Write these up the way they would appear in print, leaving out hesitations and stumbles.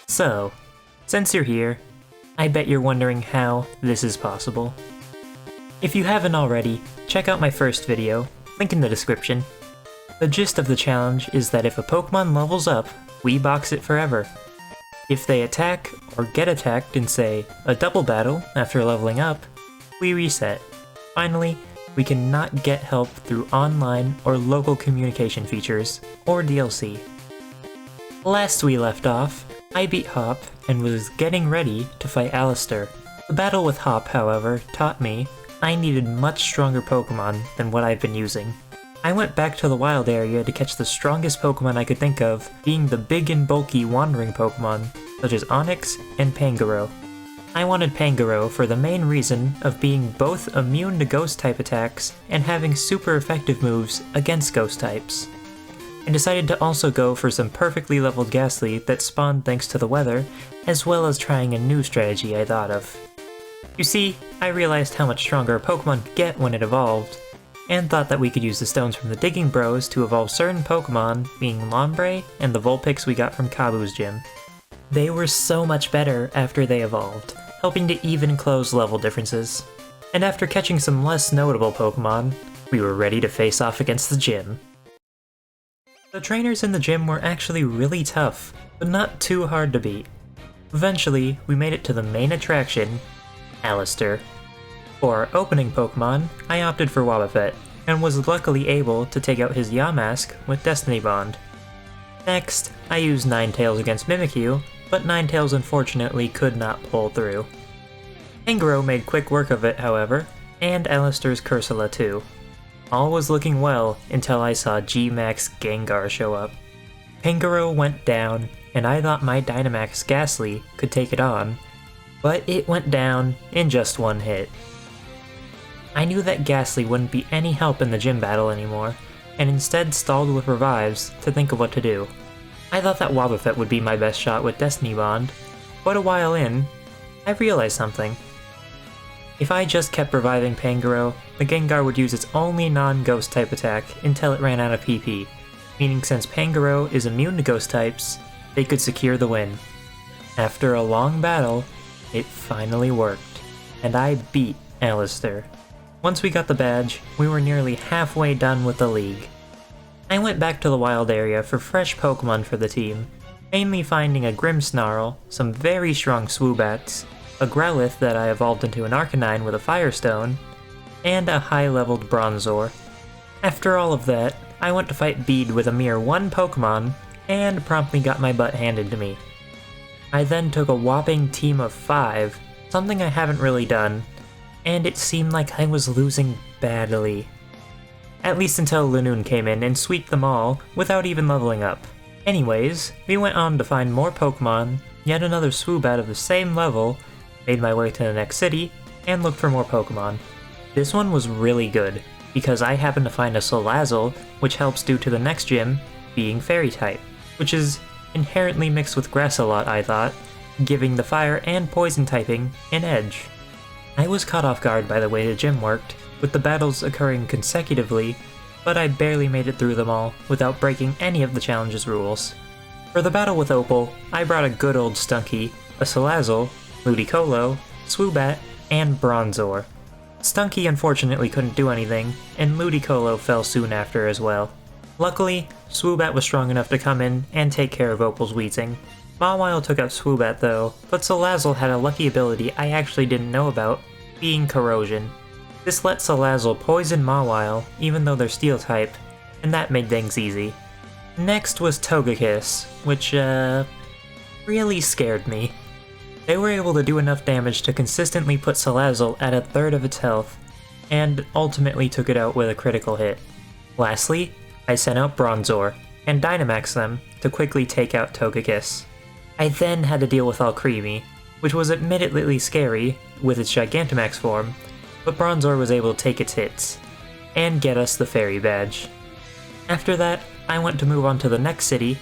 So, since you're here, I bet you're wondering how this is possible. If you haven't already, check out my first video, link in the description. The gist of the challenge is that if a Pokemon levels up, we box it forever. If they attack or get attacked in, say, a double battle after leveling up, we reset. Finally, we cannot get help through online or local communication features, or DLC. Last we left off, I beat Hop and was getting ready to fight Alistair. The battle with Hop, however, taught me I needed much stronger Pokemon than what I've been using. I went back to the wild area to catch the strongest Pokemon I could think of, being the big and bulky wandering Pokemon, such as Onix and Pangoro. I wanted Pangoro for the main reason of being both immune to Ghost-type attacks and having super effective moves against Ghost types. I decided to also go for some perfectly leveled Ghastly that spawned thanks to the weather, as well as trying a new strategy I thought of. You see, I realized how much stronger a Pokemon could get when it evolved, and thought that we could use the stones from the Digging Bros to evolve certain Pokemon, being Lombre and the Vulpix we got from Kabu's gym. They were so much better after they evolved, helping to even close level differences. And after catching some less notable Pokemon, we were ready to face off against the gym. The trainers in the gym were actually really tough, but not too hard to beat. Eventually, we made it to the main attraction, Alistair. For our opening Pokemon, I opted for Wobbuffet, and was luckily able to take out his Yamask with Destiny Bond. Next, I used Ninetales against Mimikyu, but Ninetales unfortunately could not pull through. Pangoro made quick work of it, however, and Alistair's Cursula too. All was looking well until I saw G-Max Gengar show up. Pangoro went down, and I thought my Dynamax Ghastly could take it on, but it went down in just one hit. I knew that Ghastly wouldn't be any help in the gym battle anymore, and instead stalled with revives to think of what to do. I thought that Wobbuffet would be my best shot with Destiny Bond, but a while in, I realized something. If I just kept reviving Pangoro, the Gengar would use its only non-Ghost type attack until it ran out of PP, meaning since Pangoro is immune to Ghost types, they could secure the win. After a long battle, it finally worked, and I beat Alistair. Once we got the badge, we were nearly halfway done with the league. I went back to the wild area for fresh Pokemon for the team, mainly finding a Grimmsnarl, some very strong Swoobats, a Growlithe that I evolved into an Arcanine with a Firestone, and a high-leveled Bronzor. After all of that, I went to fight Bede with a mere one Pokemon, and promptly got my butt handed to me. I then took a whopping team of 5, something I haven't really done, and it seemed like I was losing badly. At least until Lanoon came in and sweeped them all without even leveling up. Anyways, we went on to find more Pokemon, yet another Swoobat of the same level, made my way to the next city, and looked for more Pokemon. This one was really good, because I happened to find a Salazzle, which helps due to the next gym being Fairy-type, which is inherently mixed with Grass a lot, I thought, giving the Fire and Poison typing an edge. I was caught off guard by the way the gym worked, with the battles occurring consecutively, but I barely made it through them all without breaking any of the challenge's rules. For the battle with Opal, I brought a good old Stunky, a Salazzle, Ludicolo, Swoobat, and Bronzor. Stunky unfortunately couldn't do anything, and Ludicolo fell soon after as well. Luckily, Swoobat was strong enough to come in and take care of Opal's Weezing. Mawile took out Swoobat though, but Salazzle had a lucky ability I actually didn't know about, being Corrosion. This let Salazzle poison Mawile, even though they're Steel type, and that made things easy. Next was Togekiss, which, really scared me. They were able to do enough damage to consistently put Salazzle at a third of its health, and ultimately took it out with a critical hit. Lastly, I sent out Bronzor, and Dynamaxed them to quickly take out Togekiss. I then had to deal with Alcremie, which was admittedly scary with its Gigantamax form, but Bronzor was able to take its hits, and get us the Fairy Badge. After that, I went to move on to the next city,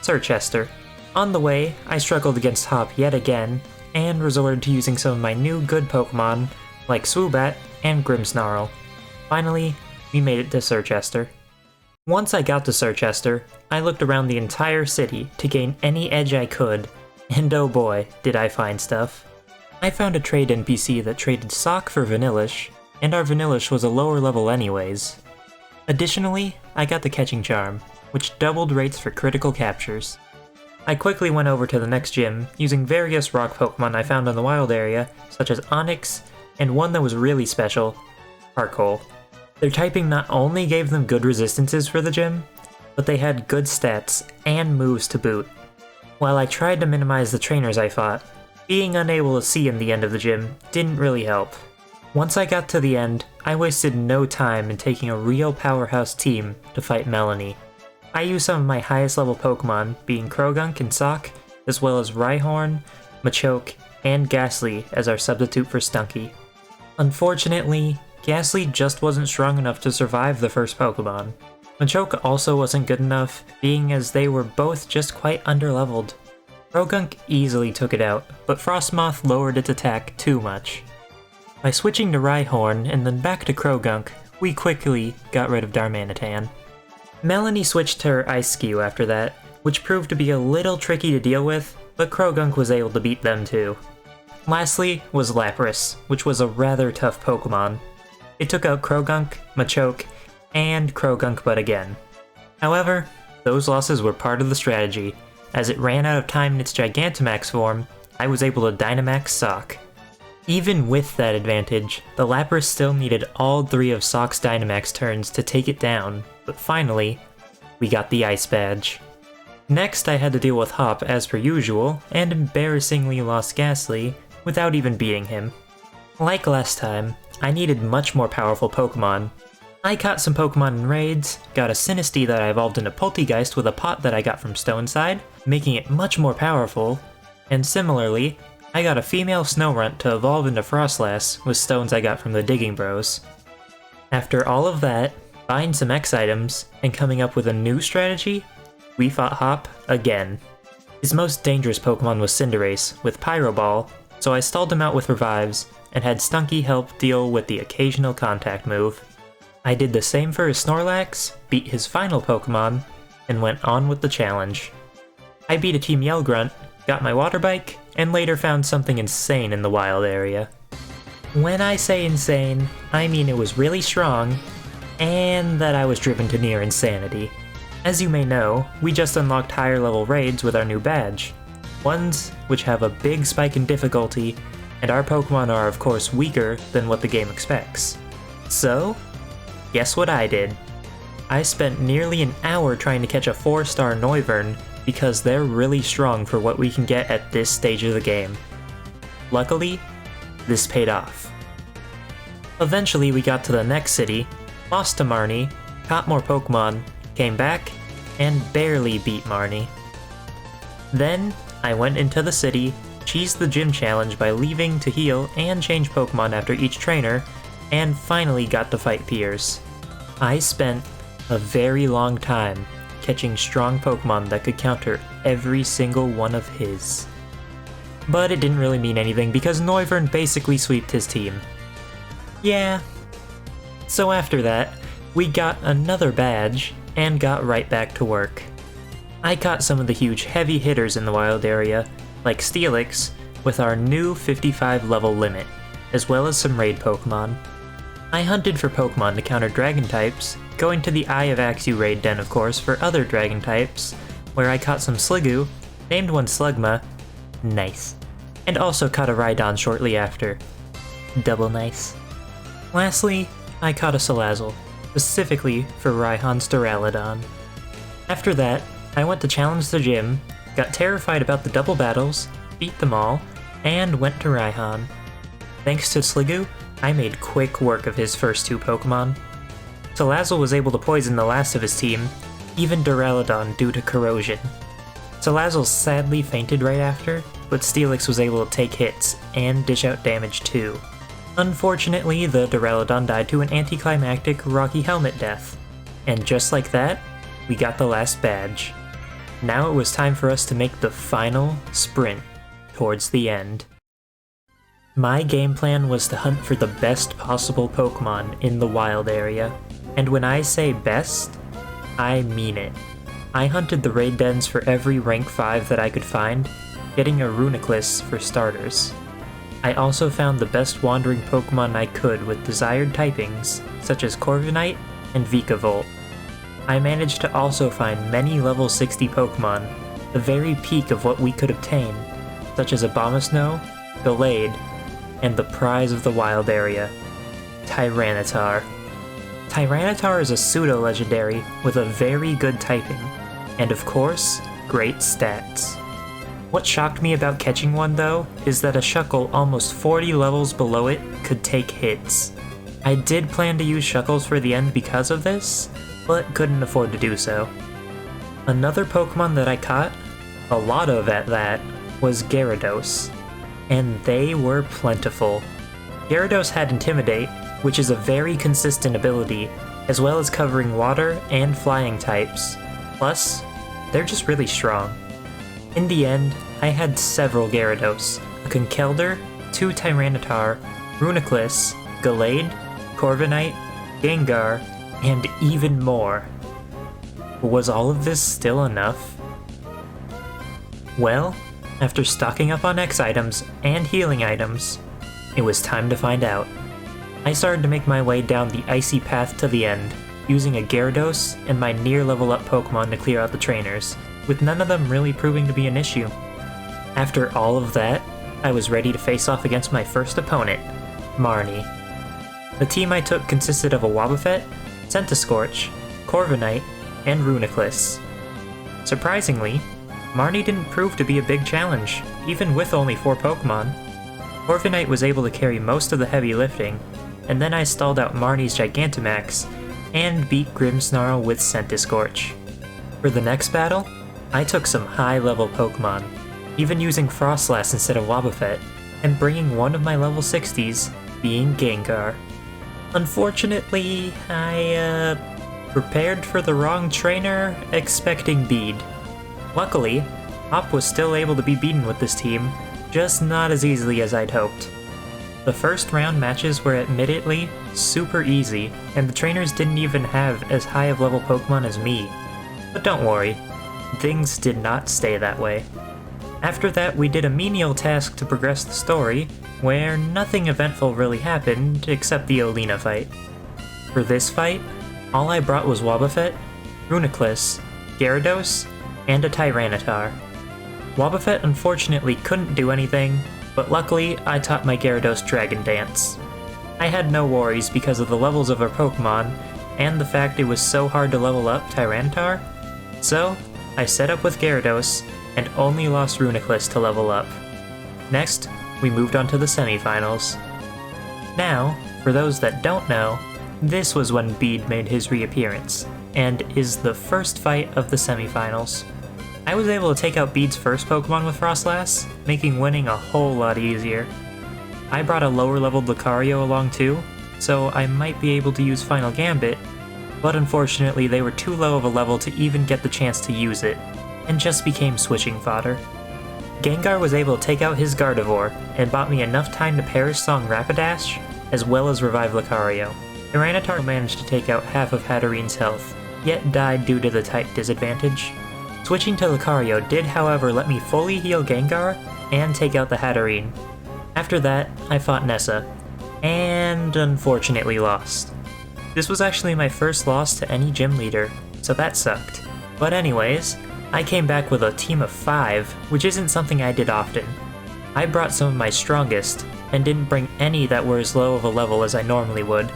Circhester. On the way, I struggled against Hop yet again, and resorted to using some of my new good Pokemon, like Swoobat and Grimmsnarl. Finally, we made it to Circhester. Once I got to Circhester, I looked around the entire city to gain any edge I could, And oh boy, did I find stuff. I found a trade NPC that traded Sock for Vanillish, and our Vanillish was a lower level anyways. Additionally, I got the Catching Charm, which doubled rates for critical captures. I quickly went over to the next gym, using various rock Pokemon I found in the wild area, such as Onix, and one that was really special, Harkole. Their typing not only gave them good resistances for the gym, but they had good stats and moves to boot. While I tried to minimize the trainers I fought, being unable to see in the end of the gym didn't really help. Once I got to the end, I wasted no time in taking a real powerhouse team to fight Melanie. I used some of my highest level Pokemon, being Krogunk and Sock, as well as Rhyhorn, Machoke, and Ghastly as our substitute for Stunky. Unfortunately, Ghastly just wasn't strong enough to survive the first Pokemon. Machoke also wasn't good enough, being as they were both just quite underleveled. Krogunk easily took it out, but Frostmoth lowered its attack too much. By switching to Rhyhorn and then back to Krogunk, we quickly got rid of Darmanitan. Melanie switched to her Ice-Skew after that, which proved to be a little tricky to deal with, but Krogunk was able to beat them too. Lastly was Lapras, which was a rather tough Pokemon. It took out Krogunk, Machoke, and Krogunk but again. However, those losses were part of the strategy. As it ran out of time in its Gigantamax form, I was able to Dynamax Sock. Even with that advantage, the Lapras still needed all 3 of Sock's Dynamax turns to take it down, but finally, we got the Ice Badge. Next I had to deal with Hop as per usual, and embarrassingly lost Ghastly without even beating him. Like last time, I needed much more powerful Pokemon. I caught some Pokemon in raids, got a Sinistea that I evolved into Poltegeist with a pot that I got from Stoneside, making it much more powerful, and similarly, I got a female Snorunt to evolve into Frostlass with stones I got from the Digging Bros. After all of that, buying some X items, and coming up with a new strategy, we fought Hop again. His most dangerous Pokemon was Cinderace, with Pyro Ball, so I stalled him out with Revives, and had Stunky help deal with the occasional contact move. I did the same for his Snorlax, beat his final Pokemon, and went on with the challenge. I beat a Team Yell Grunt, got my Water Bike, and later found something insane in the wild area. When I say insane, I mean it was really strong, and that I was driven to near insanity. As you may know, we just unlocked higher level raids with our new badge, ones which have a big spike in difficulty, and our Pokemon are of course weaker than what the game expects. So, guess what I did? I spent nearly an hour trying to catch a 4-star Noivern, because they're really strong for what we can get at this stage of the game. Luckily, this paid off. Eventually we got to the next city, lost to Marnie, caught more Pokemon, came back, and barely beat Marnie. Then, I went into the city, cheesed the gym challenge by leaving to heal and change Pokemon after each trainer, and finally got to fight Piers. I spent a very long time catching strong Pokemon that could counter every single one of his. But it didn't really mean anything because Noivern basically sweeped his team. Yeah. So after that, we got another badge and got right back to work. I caught some of the huge heavy hitters in the wild area, like Steelix, with our new 55 level limit, as well as some raid Pokemon. I hunted for Pokemon to counter Dragon types, going to the Eye of Axew raid den of course for other Dragon types, where I caught some Sliggoo, named one Slugma, nice, and also caught a Rhydon shortly after, double nice. Lastly, I caught a Salazzle, specifically for Raihan's Duraludon. After that, I went to challenge the gym, got terrified about the double battles, beat them all, and went to Raihan. Thanks to Sliggoo, I made quick work of his first 2 Pokemon. Salazzle was able to poison the last of his team, even Duraludon due to corrosion. Salazzle sadly fainted right after, but Steelix was able to take hits and dish out damage too. Unfortunately, the Duraludon died to an anticlimactic Rocky Helmet death, and just like that, we got the last badge. Now it was time for us to make the final sprint towards the end. My game plan was to hunt for the best possible Pokemon in the wild area, and when I say best, I mean it. I hunted the raid dens for every rank 5 that I could find, getting a Runiclus for starters. I also found the best wandering Pokemon I could with desired typings, such as Corviknight and Vikavolt. I managed to also find many level 60 Pokemon, the very peak of what we could obtain, such as Abomasnow, Gallade, and the prize of the wild area, Tyranitar. Tyranitar is a pseudo-legendary with a very good typing, and of course, great stats. What shocked me about catching one though, is that a Shuckle almost 40 levels below it could take hits. I did plan to use Shuckles for the end because of this, but couldn't afford to do so. Another Pokemon that I caught, a lot of at that, was Gyarados, and they were plentiful. Gyarados had Intimidate, which is a very consistent ability, as well as covering water and flying types. Plus, they're just really strong. In the end, I had several Gyarados, a Conkeldurr, 2 Tyranitar, Runiclus, Gallade, Corviknight, Gengar, and even more. Was all of this still enough? Well, after stocking up on X items and healing items, it was time to find out. I started to make my way down the icy path to the end, using a Gyarados and my near level up Pokemon to clear out the trainers, with none of them really proving to be an issue. After all of that, I was ready to face off against my first opponent, Marnie. The team I took consisted of a Wobbuffet, Centiskorch, Corviknight, and Runiclus. Surprisingly, Marnie didn't prove to be a big challenge, even with only 4 Pokemon. Corviknight was able to carry most of the heavy lifting, and then I stalled out Marnie's Gigantamax, and beat Grimmsnarl with Centiskorch. For the next battle, I took some high-level Pokemon, even using Frostlass instead of Wobbuffet, and bringing one of my level 60s, being Gengar. Unfortunately, I prepared for the wrong trainer, expecting Bead. Luckily, Hop was still able to be beaten with this team, just not as easily as I'd hoped. The first round matches were admittedly super easy, and the trainers didn't even have as high of level Pokemon as me. But don't worry, things did not stay that way. After that, we did a menial task to progress the story, where nothing eventful really happened except the Olina fight. For this fight, all I brought was Wobbuffet, Runiclus, Gyarados, and a Tyranitar. Wobbuffet unfortunately couldn't do anything, but luckily I taught my Gyarados Dragon Dance. I had no worries because of the levels of our Pokemon, and the fact it was so hard to level up Tyranitar, so I set up with Gyarados, and only lost Runiclus to level up. Next, we moved on to the semifinals. Now, for those that don't know, this was when Bead made his reappearance, and is the first fight of the semifinals. I was able to take out Bead's first Pokemon with Frostlass, making winning a whole lot easier. I brought a lower leveled Lucario along too, so I might be able to use Final Gambit, but unfortunately they were too low of a level to even get the chance to use it, and just became switching fodder. Gengar was able to take out his Gardevoir, and bought me enough time to Perish Song Rapidash, as well as revive Lucario. Tyranitar managed to take out half of Hatterene's health, yet died due to the type disadvantage. Switching to Lucario did however let me fully heal Gengar, and take out the Hatterene. After that, I fought Nessa, and unfortunately lost. This was actually my first loss to any gym leader, so that sucked. But anyways, I came back with a team of 5, which isn't something I did often. I brought some of my strongest, and didn't bring any that were as low of a level as I normally would.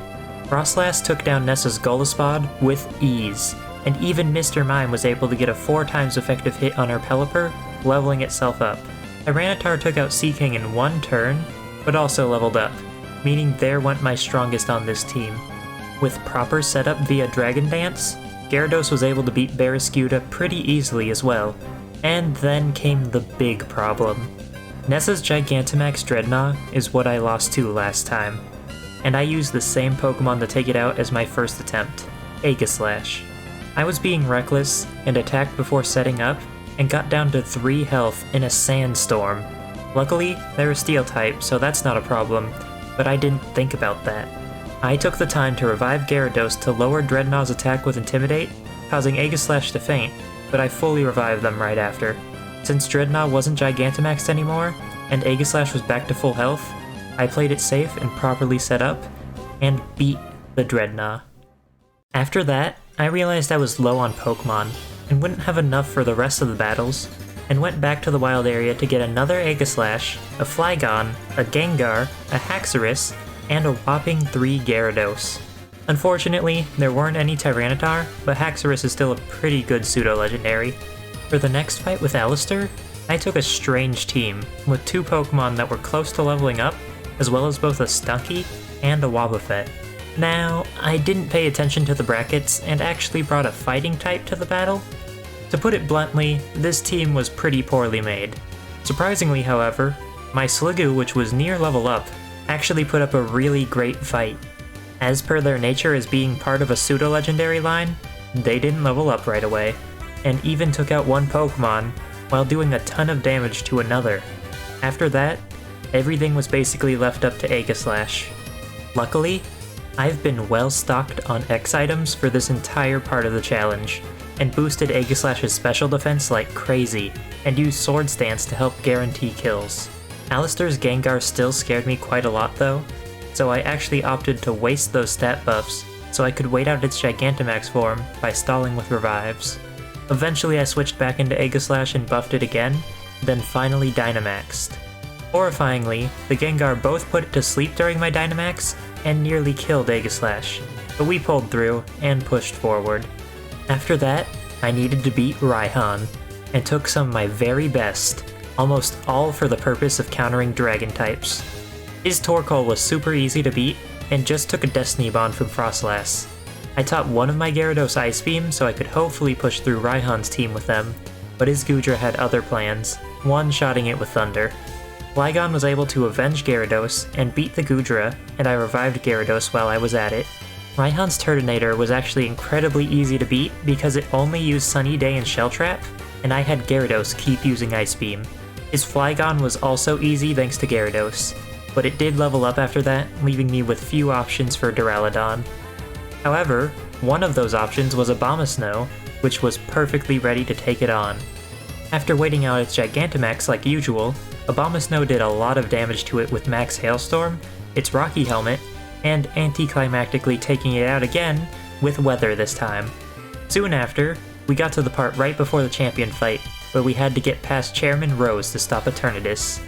Frostlass took down Nessa's Golispod with ease, and even Mr. Mime was able to get a 4 times effective hit on her Pelipper, leveling itself up. Tyranitar took out Seaking in 1 turn, but also leveled up, meaning there went my strongest on this team. With proper setup via Dragon Dance, Gyarados was able to beat Barraskewda pretty easily as well, and then came the big problem. Nessa's Gigantamax Dreadnought is what I lost to last time, and I used the same Pokemon to take it out as my first attempt, Aegislash. I was being reckless and attacked before setting up, and got down to 3 health in a sandstorm. Luckily, they're a Steel type, so that's not a problem, but I didn't think about that. I took the time to revive Gyarados to lower Dreadnaught's attack with Intimidate, causing Aegislash to faint, but I fully revived them right after. Since Dreadnought wasn't Gigantamaxed anymore, and Aegislash was back to full health, I played it safe and properly set up, and beat the Dreadnought. After that, I realized I was low on Pokemon, and wouldn't have enough for the rest of the battles, and went back to the wild area to get another Aegislash, a Flygon, a Gengar, a Haxorus, and a whopping 3 Gyarados. Unfortunately, there weren't any Tyranitar, but Haxorus is still a pretty good pseudo-legendary. For the next fight with Alistair, I took a strange team, with 2 Pokemon that were close to leveling up, as well as both a Stunky and a Wobbuffet. Now, I didn't pay attention to the brackets and actually brought a fighting type to the battle. To put it bluntly, this team was pretty poorly made. Surprisingly, however, my Sliggoo, which was near level up, actually put up a really great fight. As per their nature as being part of a pseudo-legendary line, they didn't level up right away, and even took out one Pokemon while doing a ton of damage to another. After that, everything was basically left up to Aegislash. Luckily, I've been well stocked on X items for this entire part of the challenge, and boosted Aegislash's special defense like crazy, and used Sword Stance to help guarantee kills. Alistair's Gengar still scared me quite a lot though, so I actually opted to waste those stat buffs so I could wait out its Gigantamax form by stalling with revives. Eventually I switched back into Aegislash and buffed it again, then finally Dynamaxed. Horrifyingly, the Gengar both put it to sleep during my Dynamax and nearly killed Aegislash, but we pulled through and pushed forward. After that, I needed to beat Raihan, and took some of my very best, almost all for the purpose of countering Dragon types. His Torkoal was super easy to beat, and just took a Destiny Bond from Frostlass. I taught one of my Gyarados Ice Beam so I could hopefully push through Raihan's team with them, but his Goodra had other plans, one-shotting it with Thunder. Flygon was able to avenge Gyarados and beat the Goodra, and I revived Gyarados while I was at it. Raihan's Turtonator was actually incredibly easy to beat because it only used Sunny Day and Shell Trap, and I had Gyarados keep using Ice Beam. His Flygon was also easy thanks to Gyarados, but it did level up after that, leaving me with few options for Duraludon. However, one of those options was Abomasnow, which was perfectly ready to take it on. After waiting out its Gigantamax like usual, Abomasnow did a lot of damage to it with Max Hailstorm, its Rocky Helmet, and anticlimactically taking it out again with Weather this time. Soon after, we got to the part right before the champion fight, where we had to get past Chairman Rose to stop Eternatus.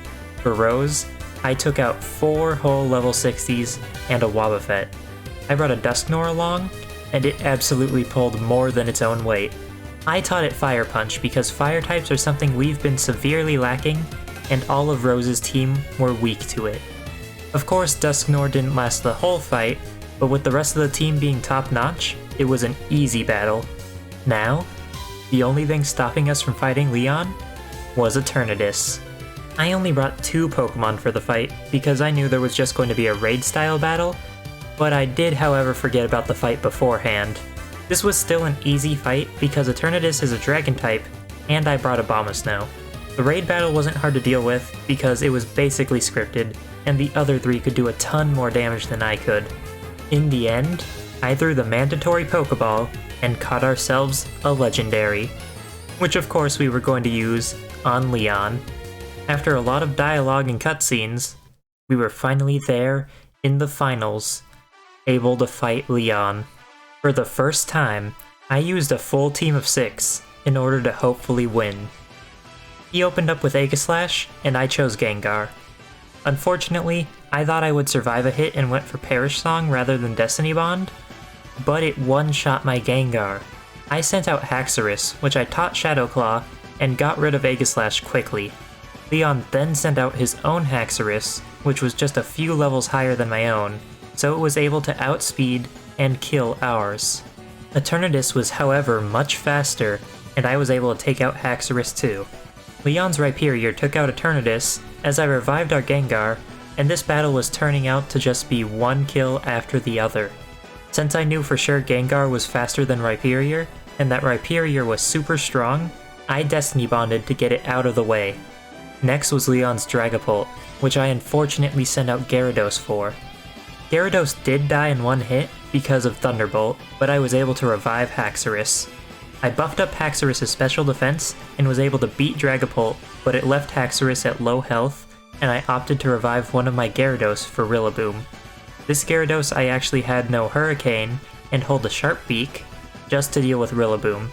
For Rose, I took out 4 whole level 60s and a Wobbuffet. I brought a Dusknoir along, and it absolutely pulled more than its own weight. I taught it Fire Punch because fire types are something we've been severely lacking, and all of Rose's team were weak to it. Of course, Dusknoir didn't last the whole fight, but with the rest of the team being top-notch, it was an easy battle. Now, the only thing stopping us from fighting Leon was Eternatus. I only brought 2 Pokemon for the fight because I knew there was just going to be a raid-style battle, but I did however forget about the fight beforehand. This was still an easy fight because Eternatus is a Dragon type, and I brought Abomasnow. The raid battle wasn't hard to deal with because it was basically scripted, and the other 3 could do a ton more damage than I could. In the end, I threw the mandatory Pokeball and caught ourselves a Legendary, which of course we were going to use on Leon. After a lot of dialogue and cutscenes, we were finally there in the finals, able to fight Leon. For the first time, I used a full team of 6 in order to hopefully win. He opened up with Aegislash, and I chose Gengar. Unfortunately, I thought I would survive a hit and went for Perish Song rather than Destiny Bond, but it one-shot my Gengar. I sent out Haxorus, which I taught Shadow Claw, and got rid of Aegislash quickly. Leon then sent out his own Haxorus, which was just a few levels higher than my own, so it was able to outspeed and kill ours. Eternatus was however much faster, and I was able to take out Haxorus too. Leon's Rhyperior took out Eternatus as I revived our Gengar, and this battle was turning out to just be one kill after the other. Since I knew for sure Gengar was faster than Rhyperior, and that Rhyperior was super strong, I Destiny Bonded to get it out of the way. Next was Leon's Dragapult, which I unfortunately sent out Gyarados for. Gyarados did die in one hit because of Thunderbolt, but I was able to revive Haxorus. I buffed up Haxorus' special defense and was able to beat Dragapult, but it left Haxorus at low health, and I opted to revive one of my Gyarados for Rillaboom. This Gyarados I actually had no Hurricane and hold a Sharp Beak, just to deal with Rillaboom.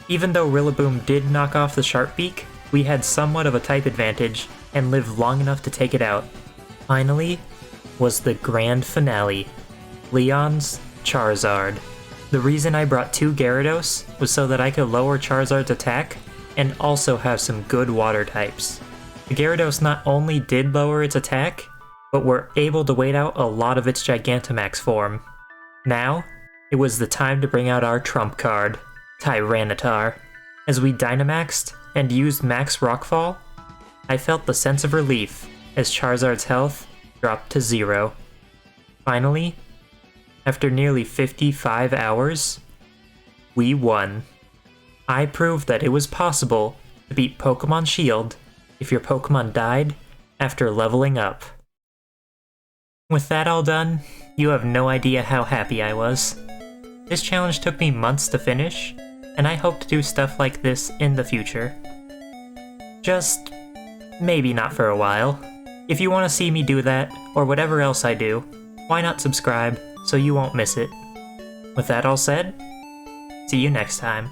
Even though Rillaboom did knock off the Sharp Beak, we had somewhat of a type advantage and lived long enough to take it out. Finally, was the grand finale, Leon's Charizard. The reason I brought 2 Gyarados was so that I could lower Charizard's attack and also have some good water types. The Gyarados not only did lower its attack, but were able to wait out a lot of its Gigantamax form. Now, it was the time to bring out our trump card, Tyranitar. As we Dynamaxed and used Max Rockfall, I felt the sense of relief as Charizard's health dropped to 0. Finally, after nearly 55 hours, we won. I proved that it was possible to beat Pokemon Shield if your Pokemon died after leveling up. With that all done, you have no idea how happy I was. This challenge took me months to finish, and I hope to do stuff like this in the future. Just maybe not for a while. If you want to see me do that, or whatever else I do, why not subscribe so you won't miss it? With that all said, see you next time.